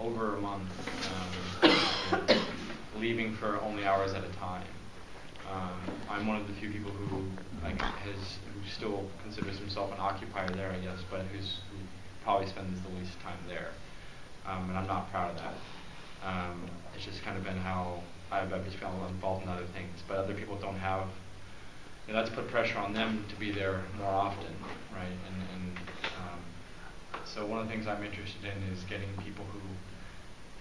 over a month, leaving for only hours at a time. I'm one of the few people who still considers himself an occupier there, I guess, but who probably spends the least time there. And I'm not proud of that. It's just kind of been how I've just been involved in other things, but other people don't have. That's put pressure on them to be there more often, right? So one of the things I'm interested in is getting people who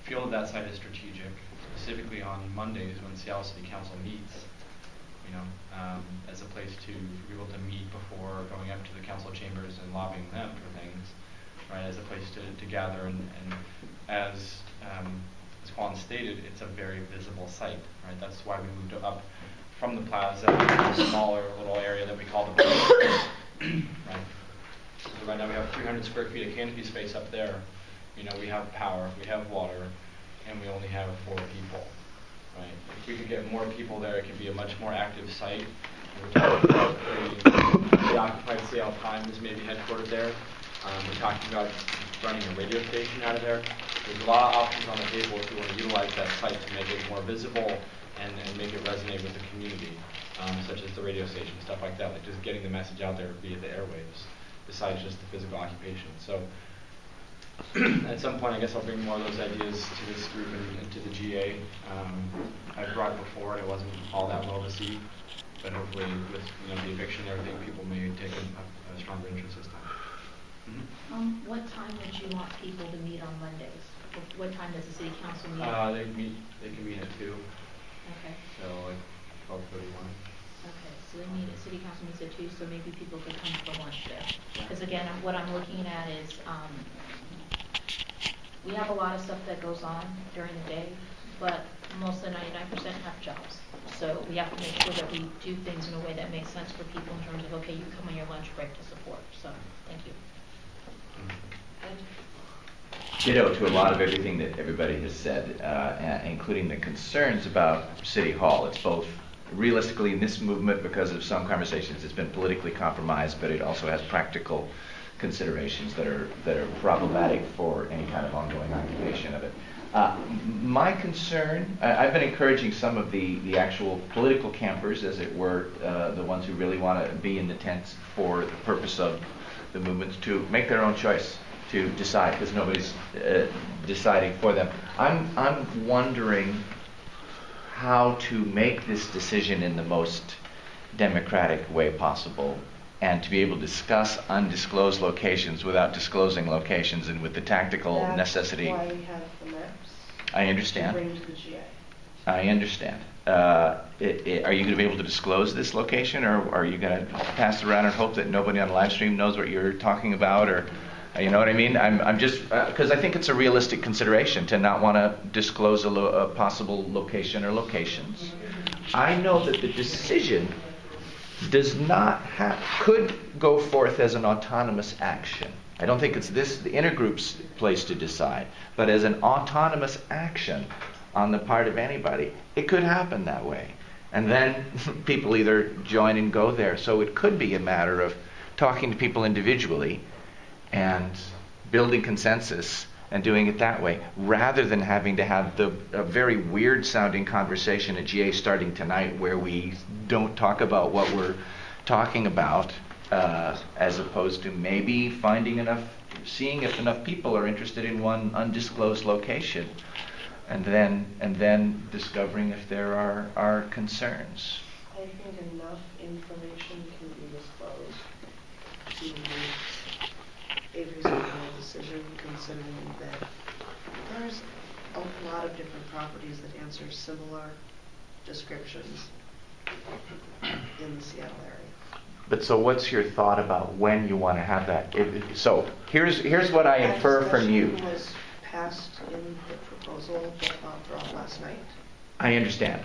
feel that site is strategic, specifically on Mondays when Seattle City Council meets, as a place for people to meet before going up to the council chambers and lobbying them for things, right? As a place to gather, and as Juan stated, it's a very visible site, right? That's why we moved up from the plaza to a smaller little area that we call the plaza, right? So right now we have 300 square feet of canopy space up there. We have power, we have water, and we only have 4 people, right? If we could get more people there, it could be a much more active site. We're talking about the Occupied Seattle Times maybe headquartered there. We're talking about running a radio station out of there. There's a lot of options on the table if we want to utilize that site to make it more visible and make it resonate with the community, such as the radio station, stuff like that, like just getting the message out there via the airwaves, besides just the physical occupation. So at some point, I guess I'll bring more of those ideas to this group and to the GA. I brought it before, and it wasn't all that well received, but hopefully with the eviction and everything, people may take a stronger interest this time. What time would you want people to meet on Mondays? What time does the city council meet? They can meet at 2. Okay. So like 12:31. Okay, so they meet at city council meets at 2, so maybe people could come for lunch there. Because again, what I'm looking at is we have a lot of stuff that goes on during the day, but most of the 99% have jobs. So we have to make sure that we do things in a way that makes sense for people in terms of, okay, you come on your lunch break to support. So thank you. To a lot of everything that everybody has said, including the concerns about City Hall. It's both realistically in this movement, because of some conversations, it's been politically compromised, but it also has practical considerations that are problematic for any kind of ongoing occupation of it. My concern, I've been encouraging some of the actual political campers, as it were, the ones who really want to be in the tents for the purpose of the movements, to make their own choice, to decide, because nobody's deciding for them. I'm wondering how to make this decision in the most democratic way possible, and to be able to discuss undisclosed locations without disclosing locations, and with the tactical necessity. That's why we have the maps. I understand. To bring to the GA. I understand. Are you going to be able to disclose this location, or are you going to pass it around and hope that nobody on the live stream knows what you're talking about, or you know what I mean? I'm just because I think it's a realistic consideration to not want to disclose a possible location or locations. I know that the decision could go forth as an autonomous action. I don't think it's the intergroup's place to decide, but as an autonomous action on the part of anybody, it could happen that way. And then people either join and go there. So it could be a matter of talking to people individually and building consensus and doing it that way, rather than having to have a very weird sounding conversation at GA starting tonight where we don't talk about what we're talking about, as opposed to maybe seeing if enough people are interested in one undisclosed location, and then discovering if there are concerns. I think enough information can be disclosed to make a reasonable decision, considering that there's a lot of different properties that answer similar descriptions in the Seattle area. But so what's your thought about when you want to have that? So here's what I infer from you. That was passed in the proposal that Bob brought last night. I understand.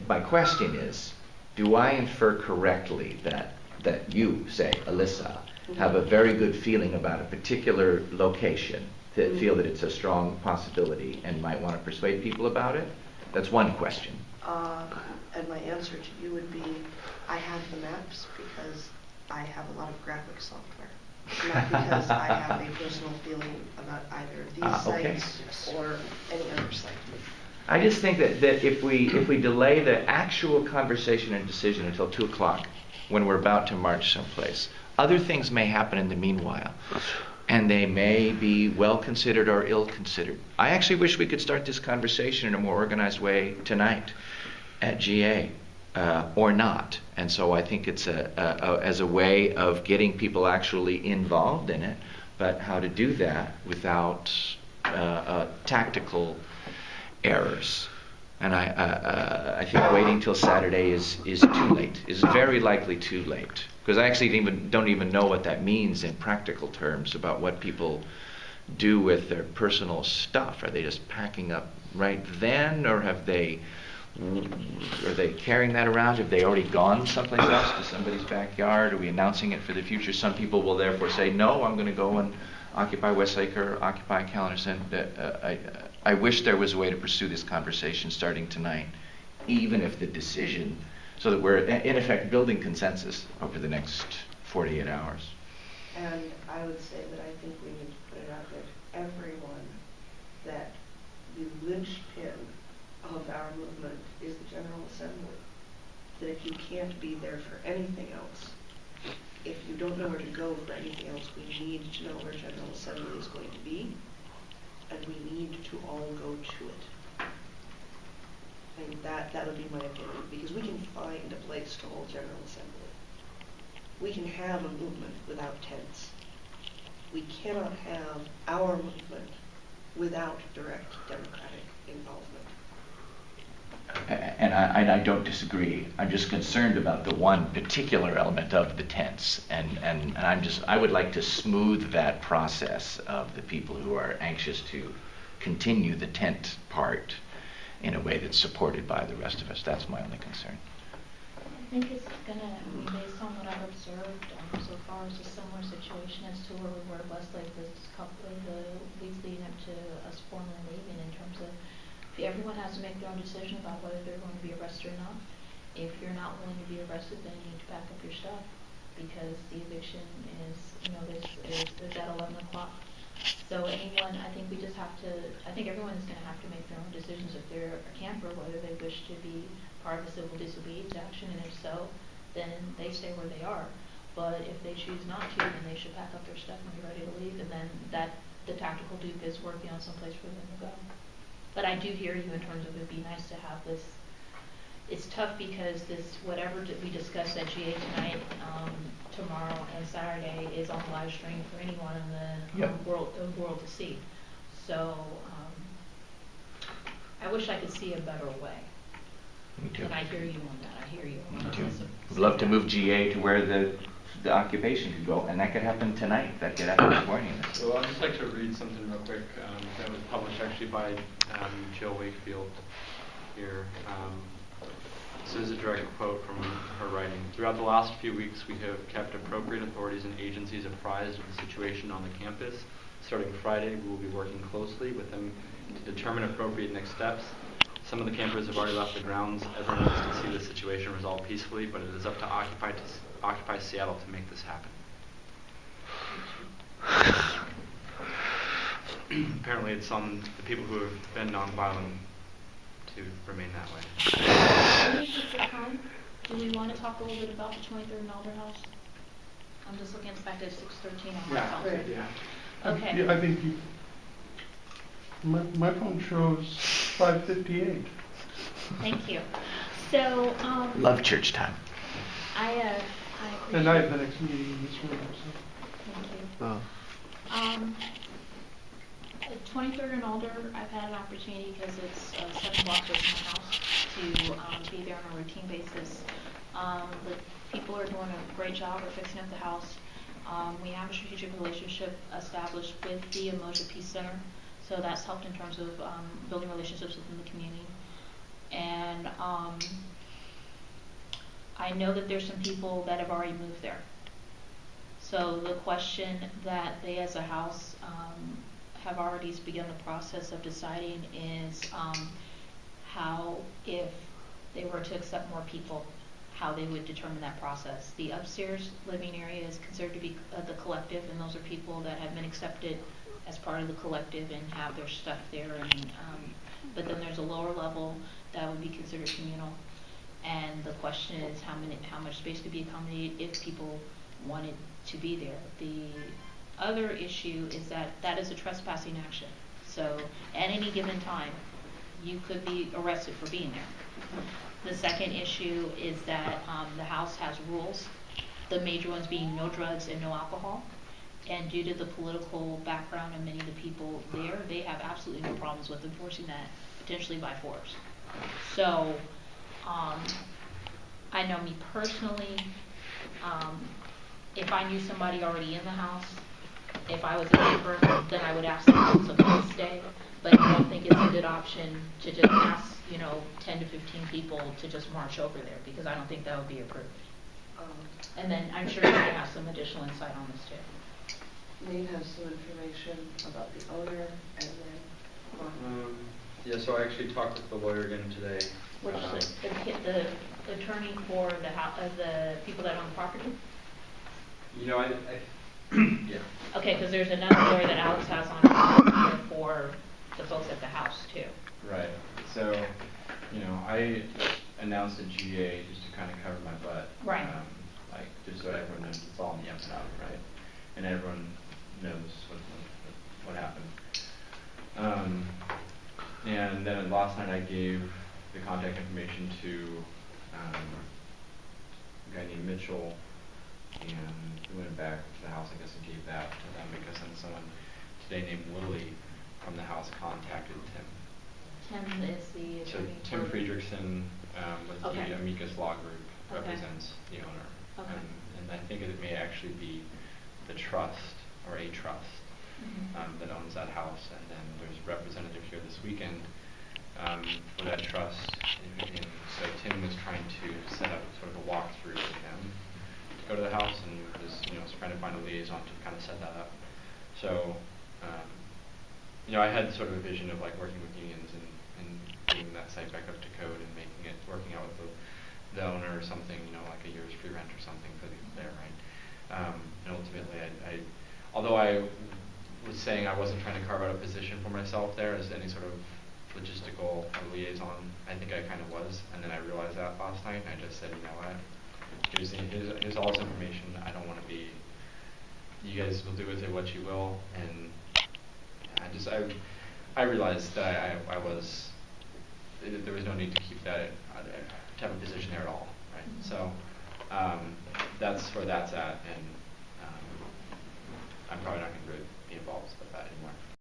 My question is, do I infer correctly that you, say, Alyssa, have a very good feeling about a particular location, that feel that it's a strong possibility and might want to persuade people about it? That's one question. And my answer to you would be, I have the maps because I have a lot of graphic software. not because I have a personal feeling about either of these Okay. sites or any other site. I just think that if we delay the actual conversation and decision until 2 o'clock, when we're about to march someplace, other things may happen in the meanwhile, and they may be well considered or ill considered. I actually wish we could start this conversation in a more organized way tonight at GA, or not. And so I think it's as a way of getting people actually involved in it, but how to do that without tactical errors. And I think waiting till Saturday is too late, is very likely too late. Because I actually don't even know what that means in practical terms about what people do with their personal stuff. Are they just packing up right then, or are they carrying that around? Have they already gone someplace else to somebody's backyard? Are we announcing it for the future? Some people will therefore say, no, I'm going to go and occupy Westlake or occupy Callender Center. I wish there was a way to pursue this conversation starting tonight, even if the decision, so that we're in effect building consensus over the next 48 hours. And I would say that I think we need to put it out there to everyone that the linchpin of our movement is the General Assembly. That if you can't be there for anything else, if you don't know where to go for anything else, we need to know where General Assembly is going to be, and we need to all go to it. And that would be my opinion, because we can find a place to hold General Assembly. We can have a movement without tents. We cannot have our movement without direct democratic involvement. And I don't disagree. I'm just concerned about the one particular element of the tents, and I would like to smooth that process of the people who are anxious to continue the tent part in a way that's supported by the rest of us. That's my only concern. I think it's going to, based on what I've observed so far, is a similar situation as to where we were at Westlake the weeks leading up to us formally leaving, in terms of everyone has to make their own decision about whether they're going to be arrested or not. If you're not willing to be arrested, then you need to pack up your stuff, because the eviction is at 11 o'clock. So anyone, I think we just have to, I think everyone is going to have to make their own decisions if they're a camper, whether they wish to be part of a civil disobedience action, and if so, then they stay where they are. But if they choose not to, then they should pack up their stuff and be ready to leave, and then the tactical Duke is working on someplace for them to go. But I do hear you in terms of it'd be nice to have this. It's tough because whatever we discussed at GA tonight, tomorrow and Saturday is on live stream for anyone in the world to see. So I wish I could see a better way. Me too. And I hear you on that. I hear you. Me too. We'd love to move GA to where the occupation could go, and that could happen tonight. That could happen this morning. So I'd just like to read something real quick that was published actually by Jill Wakefield here. This is a direct quote from her writing. Throughout the last few weeks, we have kept appropriate authorities and agencies apprised of the situation on the campus. Starting Friday, we will be working closely with them to determine appropriate next steps. Some of the campers have already left the grounds. Everyone wants to see the situation resolved peacefully, but it is up to Occupy Seattle to make this happen. Apparently it's on the people who have been nonviolent to remain that way. Do we want to talk a little bit about the 23rd and Alder House? I'm just looking at the fact that it's 6:13 on my phone. Yeah. Okay. Yeah, I think my phone shows 5:58. Thank you. So, Love church time. I appreciate. And I have the next meeting in this room, so. Thank you. 23rd and Alder, I've had an opportunity because it's 7 blocks away from my house to be there on a routine basis. The people are doing a great job of fixing up the house. We have a strategic relationship established with the Emoja Peace Center, so that's helped in terms of building relationships within the community. And I know that there's some people that have already moved there. So the question that they as a house have already begun the process of deciding is how, if they were to accept more people, how they would determine that process. The upstairs living area is considered to be the collective, and those are people that have been accepted as part of the collective and have their stuff there. And but then there's a lower level that would be considered communal. And the question is how much space could be accommodated if people wanted to be there. The other issue is that is a trespassing action. So at any given time, you could be arrested for being there. The second issue is that the house has rules, the major ones being no drugs and no alcohol. And due to the political background of many of the people there, they have absolutely no problems with enforcing that, potentially by force. So I know me personally, if I knew somebody already in the house, if I was a neighbor, then I would ask them to please stay. But I don't think it's a good option to just ask, 10 to 15 people to just march over there, because I don't think that would be approved. And then I'm sure you can have some additional insight on this too. Nate has some information about the owner, and then yeah, so I actually talked with the lawyer again today. Which the attorney for the people that own the property? Yeah. Okay, because there's another lawyer that Alex has on here for the folks at the house too. Right. So, I announced a GA just to kind of cover my butt. Right. Just so everyone knows it's all in the up and out, right? And everyone knows what happened. And then last night I gave the contact information to a guy named Mitchell, and we went back to the house, I guess, and gave that to them, because then someone today named Lily from the house contacted Tim. Tim is the So attorney. Tim Friedrichsen with Okay. the Amicus Law Group Okay. represents the owner. Okay. And I think it may actually be the trust, or a trust, that owns that house. And then there's a representative here this weekend for that trust. And so Tim was trying to set up sort of a walkthrough with him to go to the house, and was trying to find a liaison to kind of set that up. So I had sort of a vision of like working with unions and getting that site back up to code and working out with the owner or something, like a year's free rent or something for there, right? And ultimately, although I was saying I wasn't trying to carve out a position for myself there as any sort of logistical liaison, I think I kind of was, and then I realized that last night, and I just said, what? Here's all this information. I don't want to be. You guys will do with it what you will, and I realized that I was. There was no need to keep that to have a position there at all, right? So that's where that's at, and I'm probably not going to really be involved. But